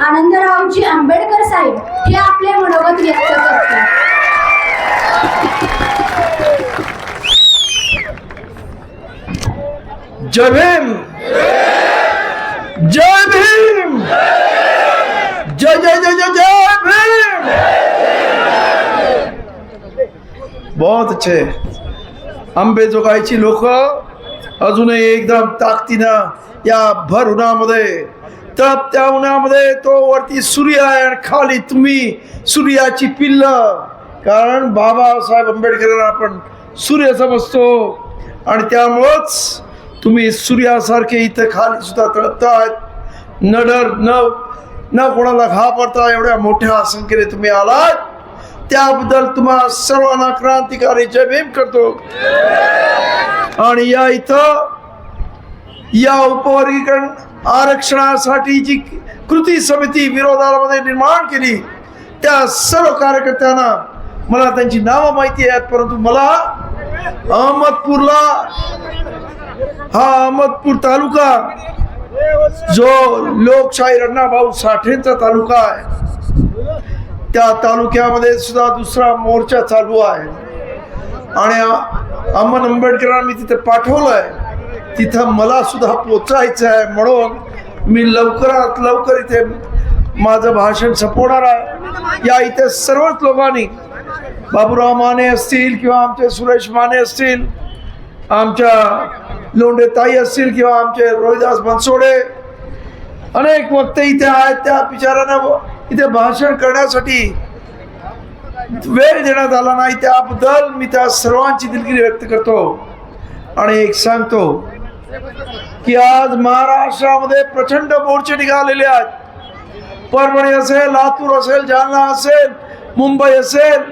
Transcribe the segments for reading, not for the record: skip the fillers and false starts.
आनंदरावजी आंबेडकर साहेब हे आपले मनोगत व्यक्त करतात. जय भीम, जय भीम, जय जय जय जय जय भीम. बहुत अच्छे. अंबेजोगाईची लोक अजूनही एकदम ताकदीनं या भर उन्हामध्ये तप त्या उन्हामध्ये तो वरती सूर्य आहे आणि खाली तुम्ही सूर्याची पिल्ल. कारण बाबासाहेब आंबेडकरांना आपण सूर्य समजतो आणि त्यामुळंच तुम्ही सूर्यासारखे इथं खाली सुद्धा तळतायत. न डर न कोणाला घाबरता एवढ्या मोठ्या संख्येने तुम्ही आलात. त्याबद्दल तुम्हा सर्वांना क्रांतिकारी जय भीम करतो. आणि या इथं या उपवर्गीकरण आरक्षणासाठी जी कृती समिती विरोधामध्ये निर्माण केली त्या सर्व कार्यकर्त्यांना मला त्यांची नावं माहिती आहेत, परंतु मला अहमदपूरला हा अहमदपूर तालुका जो लोकशाही अण्णाभाऊ साठेंचा तालुका आहे त्या तालुक्यामध्ये सुद्धा दुसरा मोर्चा चालू आहे आणि अमन आंबेडकरांनी मी तिथे पाठवलंय. तिथं मला सुद्धा पोचायचं आहे म्हणून मी लवकरात लवकर इथे माझं भाषण संपवणार आहे. या इथे सर्वच लोकांनी बाबूराव माने असतील किंवा आमचे सुरेश माने असतील, आमच्या लोंढे ताई असतील किंवा आमचे रोहिदास बनसोडे, अनेक वक्ते इथे आहेत. त्या बिचारांना इथे भाषण करण्यासाठी वेळ देण्यात आला नाही त्याबद्दल मी त्या सर्वांची दिलगिरी व्यक्त करतो. आणि एक सांगतो की आज महाराष्ट्रामध्ये प्रचंड मोर्चे निघालेले आहेत. परभणी असेल, लातूर असेल, जालना असेल, मुंबई असेल,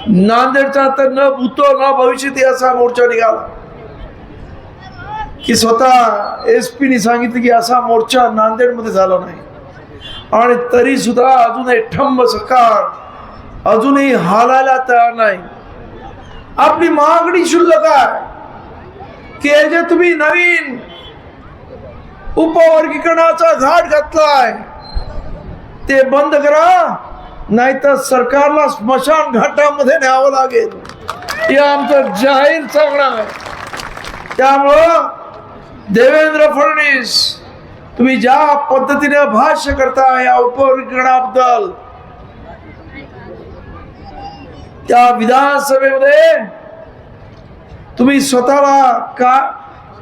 नांदेडचा तर न भूतो न भविष्यती असा मोर्चा निघाला की स्वतः SP सांगितलं की असा मोर्चा नांदेडमध्ये झाला नाही. आणि तरी सुद्धा अजूनही ठंब सरकार अजूनही हालायला तयार नाही. आपली मागणी शुल्लक आहे की जे तुम्ही नवीन उपवर्गीकरणाचा घाट घातलाय ते बंद करा, नाहीतर सरकारला स्मशान घाटामध्ये न्यावं लागेल. हे आमचं जाहीर सांगणं आहे. त्यामुळं देवेंद्र फडणवीस तुम्ही ज्या पद्धतीने भाष्य करता या उपवर्गीकरणाबद्दल त्या विधानसभेमध्ये तुम्ही स्वतःला का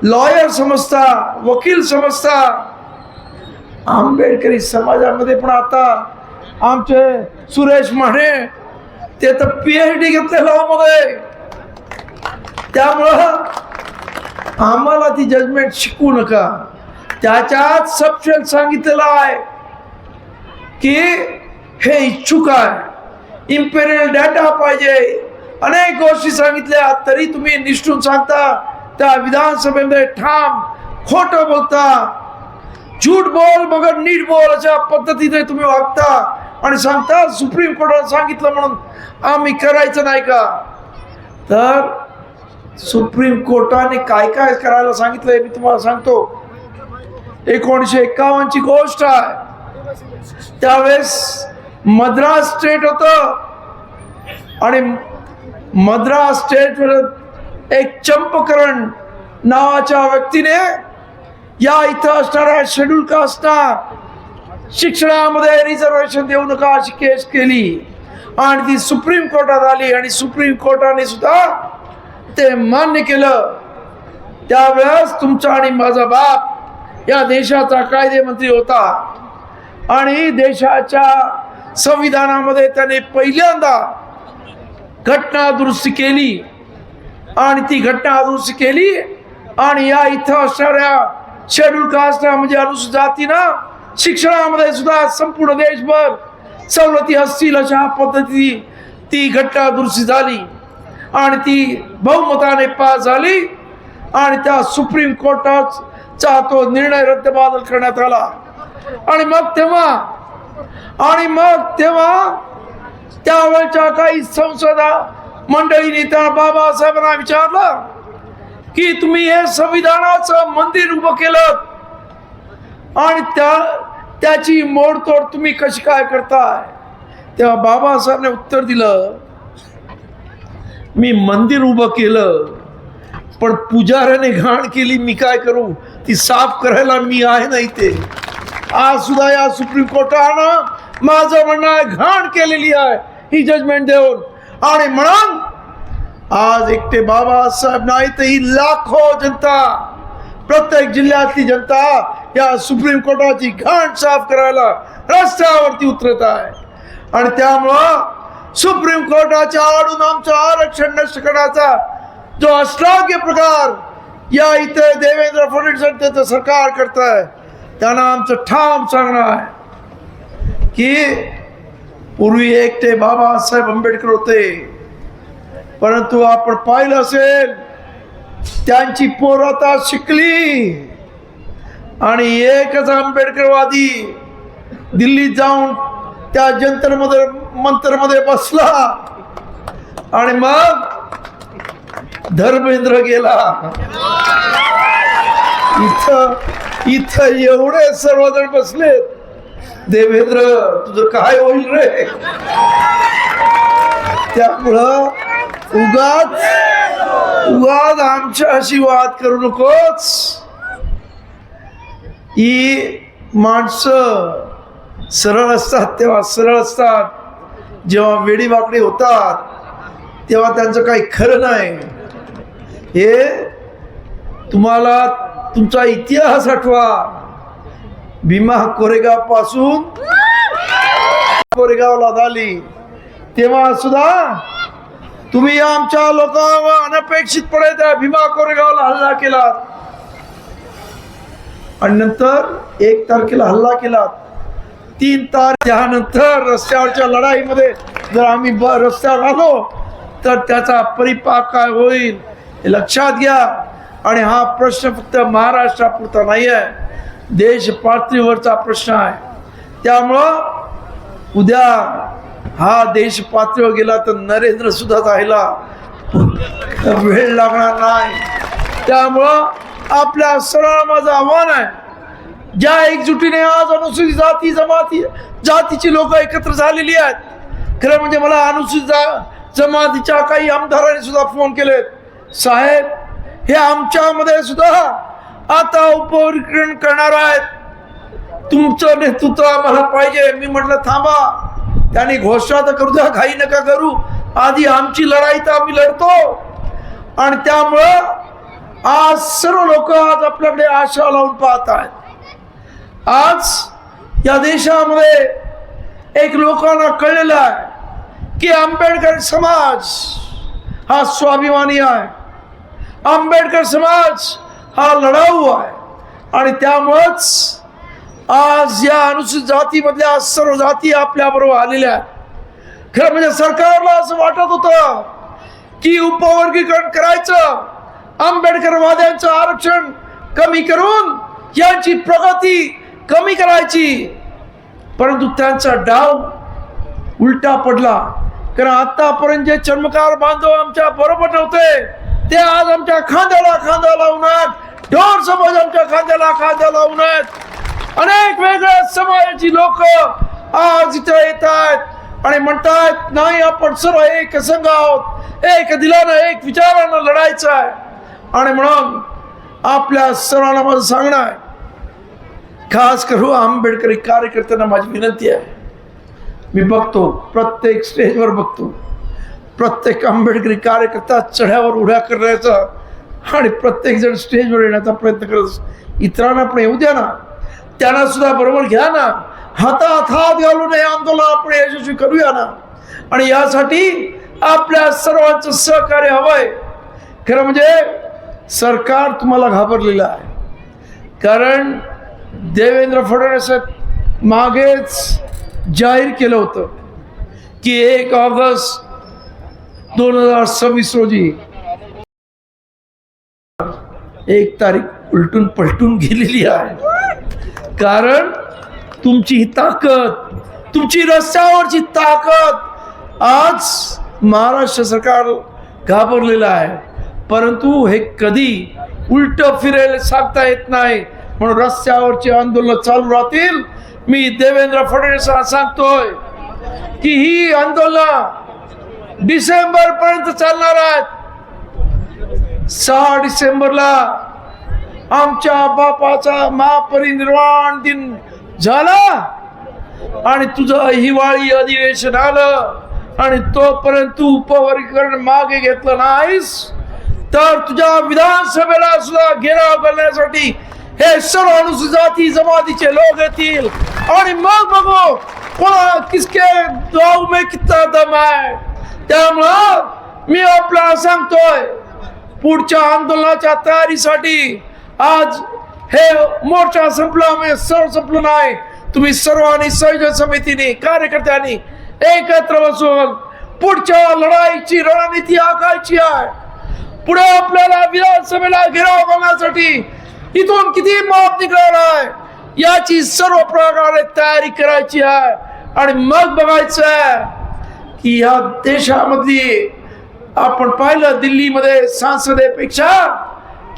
लॉयर समजता, वकील समजता. आंबेडकरी समाजामध्ये पण आता आमचे सुरेश माने ते तर PhD घेतले लॉ मध्ये. त्यामुळं आम्हाला ती जजमेंट शिकवू नका. त्याच्यात सबशेल सांगितलेलं आहे की हे इच्छुक आहे, इम्पेरियल डाटा पाहिजे, अनेक गोष्टी सांगितल्या तरी तुम्ही निष्ठून सांगता. त्या विधानसभेमध्ये ठाम खोटं बोलता, झूठ बोल मगर नीट बोल अशा पद्धतीने तुम्ही वागता आणि सांगता सुप्रीम कोर्टाने सांगितलं म्हणून आम्ही करायचं नाही का. तर सुप्रीम कोर्टाने काय काय करायला सांगितलंय मी तुम्हाला सांगतो. 1951 ची गोष्ट आहे. त्यावेळेस मद्रास स्टेट होतं आणि मद्रास स्टेट एक चंपकरण नावाच्या व्यक्तीने या इथं असणाऱ्या शेड्यूल कास्टना शिक्षणामध्ये रिझर्वेशन देऊ नका अशी केस केली आणि ती सुप्रीम कोर्टात आली आणि सुप्रीम कोर्टाने सुद्धा ते मान्य केलं. त्यावेळेस तुमचा आणि माझा बाप या देशाचा कायदेमंत्री होता आणि देशाच्या संविधानामध्ये त्याने पहिल्यांदा घटना दुरुस्ती केली आणि ती घटना दुरुस्ती केली आणि या इथं असणाऱ्या शेड्यूल कास्ट म्हणजे अनुसूचित जातीना शिक्षणामध्ये सुद्धा संपूर्ण देशभर सवलती असतील अशा पद्धती ती घटना दुरुस्ती झाली आणि ती बहुमताने पास झाली आणि त्या सुप्रीम कोर्टाचा तो निर्णय रद्दबातल करण्यात आला. आणि मग तेव्हा त्यावेळच्या काही संसदा मंडळीने त्या बाबासाहेबांना विचारलं की तुम्ही हे संविधानाचं मंदिर उभं केलं आणि त्याची मोडतोड तुम्ही कशी काय करताय? तेव्हा बाबासाहेबांनी उत्तर दिलं, मी मंदिर उभं केलं पण पुजाऱ्याने घाण केली, मी काय करू? ती साफ करायला मी आहे ना इथे. आज सुद्धा या सुप्रीम कोर्टानं माझं म्हणणं आहे घाण केलेली आहे ही जजमेंट देऊन. आणि म्हणून आज एकटे बाबासाहेब नाही तर ही लाखो जनता, प्रत्येक जिल्ह्यातली जनता या सुप्रीम कोर्टाची घाण साफ करायला रस्त्यावरती उतरत आहे. आणि त्यामुळं सुप्रीम कोर्टाच्या आडून आमचं आरक्षण नष्ट करण्याचा जो अश्लाघ्य प्रकार या इथे देवेंद्र फडणवीस आणि त्याचं सरकार करत आहे, त्यांना आमचं ठाम सांगणं आहे की पूर्वी एकटे बाबासाहेब आंबेडकर होते, परंतु आपण पाहिलं असेल त्यांची पोरं आता शिकली आणि एकच आंबेडकरवादी दिल्लीत जाऊन त्या मंतरमध्ये बसला आणि मग धर्मेंद्र गेला. इथं एवढे सर्वजण बसले, देवेंद्र तुझं काय होईल रे? त्यामुळं उगाच आमच्याशी वाद करू नकोच. ही माणसं सरळ असतात तेव्हा सरळ असतात, जेव्हा वेडीवाकडी होतात तेव्हा त्यांचं काही खरं नाही. हे तुम्हाला तुमचा इतिहास आठवा. भीमा कोरेगाव पासून कोरेगावला झाली तेव्हा सुद्धा तुम्ही आमच्या लोकांवर अनपेक्षितपणे त्या भीमा कोरेगावला हल्ला केला आणि नंतर 1 तारखेला हल्ला केला. 3 तारीख त्यानंतर रस्त्यावरच्या लढाईमध्ये जर आम्ही रस्त्यावर आलो तर त्याचा परिपाक काय होईल हे लक्षात घ्या. आणि हा प्रश्न फक्त महाराष्ट्रापुरता नाही आहे, देश पातळीवरचा प्रश्न आहे. त्यामुळं उद्या हा देश पातळीवर गेला तर नरेंद्र सुद्धा जायला वेळ लागणार नाही. त्यामुळं आपल्या सर्वांना माझं आव्हान आहे, ज्या एकजुटीने आज अनुसूचित जाती जमाती जातीची लोक एकत्र झालेली आहेत. खरं म्हणजे मला अनुसूचित जमातीच्या काही आमदारांनी सुद्धा फोन केलेत, साहेब हे आमच्यामध्ये सुद्धा आता उपवर्गीकरण करणार आहेत, तुमचं नेतृत्व आम्हाला पाहिजे. मी म्हटलं थांबा, त्यांनी घोषणा तर करू द्या, घाई नका करू, आधी आमची लढाई तर आम्ही लढतो. आणि त्यामुळं आज सर्व लोक आज आपल्याकडे आशा लावून पाहत आहेत. आज या देशामध्ये एक लोकांना कळलेलं आहे की आंबेडकर समाज हा स्वाभिमानी आहे, आंबेडकर समाज हा लढाऊ आहे. आणि त्यामुळंच आज या अनुसूचित जातीमधल्या सर्व जाती आपल्या बरोबर आलेल्या आहेत. खरं म्हणजे सरकारला असं वाटत होतं की उपवर्गीकरण करायचं, आंबेडकरवाद्यांचं आरक्षण कमी करून यांची प्रगती कमी करायची, परंतु त्यांचा डाव उलटा पडला. कारण आतापर्यंत जे चर्मकार बांधव आमच्या बरोबर नव्हते ते आज आमच्या खांद्याला खांदा लावून आहेत, ढोर समाज आमच्या खांद्याला खांदा लावून आहेत. अनेक वेगळ्या समाजाची लोक आज इथे येत आहेत आणि म्हणतात नाही आपण सर्व एक संघ आहोत, एक दिलानं एक विचारानं लढायचं आहे. आणि म्हणून आपल्या सर्वांना माझं सांगणं आहे, खास करून आंबेडकरी कार्यकर्त्यांना माझी विनंती आहे. मी बघतो प्रत्येक स्टेजवर बघतो प्रत्येक आंबेडकरी कार्यकर्ता चढ्यावर उड्या करण्याचा आणि प्रत्येक जण स्टेजवर येण्याचा प्रयत्न करत. इतरांना पण येऊ द्या ना, त्यांना सुद्धा बरोबर घ्या ना, हातात हात घालून हे आंदोलन आपण यशस्वी करूया ना. आणि यासाठी आपल्या सर्वांचं सहकार्य हवंय. खरं म्हणजे सरकार तुम्हाला घाबरलेलं आहे, कारण देवेंद्र फडणवीस मागेच जाहीर केलं होतं की 1 ऑगस्ट 2026 रोजी 1 तारीख उलटून पलटून गेलेली आहे. कारण तुमची ही ताकद, तुमची रस्त्यावरची ताकद आज महाराष्ट्र सरकार घाबरलेलं आहे. परंतु हे कधी उलट फिरेल सांगता येत नाही, म्हणून रस्त्यावरचे आंदोलन चालू राहतील. मी देवेंद्र फडणवीसांना सांगतोय की ही आंदोलन डिसेंबर पर्यंत चालणार आहेत. 6 डिसेंबरला आमच्या बापाचा महापरिनिर्वाण दिन झाला आणि तुझं हिवाळी अधिवेशन आलं आणि तोपर्यंत तू उपवर्गीकरण मागे घेतलं नाहीस तर तुझ्या विधानसभेला सुद्धा घेराव करण्यासाठी हे सर्व अनुसूचित जाती जमातीचे लोक येतील आणि मग बघू कोणा किसके दाव में कितना दम आहे. त्यामुळं मी आपल्याला सांगतोय पुढच्या आंदोलनाच्या तयारीसाठी आज हे मोर्चा संपला म्हणजे सर्व संपलं नाही. तुम्ही सर्वांनी संयोजन समितीने कार्यकर्त्यांनी एकत्र बसून पुढच्या लढाईची रणनीती आखायची आहे. पुढे आपल्याला विधानसभेला घेराव करण्यासाठी इथून किती माप निघणार आहे याची सर्व प्रकारे तयारी करायची आहे आणि मग बघायचं आहे की या देशामधली आपण पाहिलं दिल्लीमध्ये संसदेपेक्षा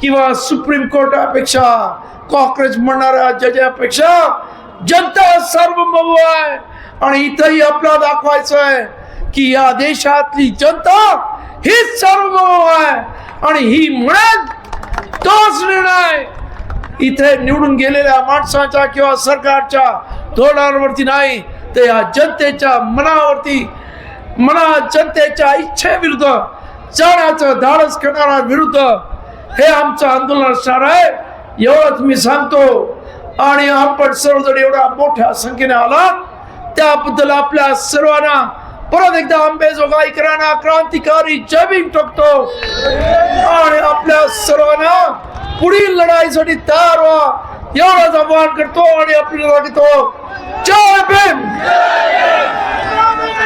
किंवा सुप्रीम कोर्टापेक्षा कॉक्रोच म्हणणाऱ्या जजापेक्षा जनता सार्वभौम आहे. आणि इथंही आपल्याला दाखवायचं आहे की या देशातली जनता हीच सार्वभौम आहे आणि ही म्हणत तोच निर्णय इथे निवडून गेलेल्या माणसाच्या किंवा सरकारच्या धोरणांवरती नाही तर या जनतेच्या मनावरती जनतेच्या इच्छेविरुद्ध जाण्याचं धाडस करणारा विरुद्ध हे आमचं आंदोलन असणार आहे. एवढंच मी सांगतो आणि आपण सर्वजण एवढ्या मोठ्या संख्येने आलात त्याबद्दल आपल्या सर्वांना परत एकदा अंबेजोगाईकरांना क्रांतिकारी जय भीम टाकतो आणि आपल्या सर्वांना पुढील लढाईसाठी तयार व्हा एवढंच आवाहन करतो आणि आपली लढा घेतो. जय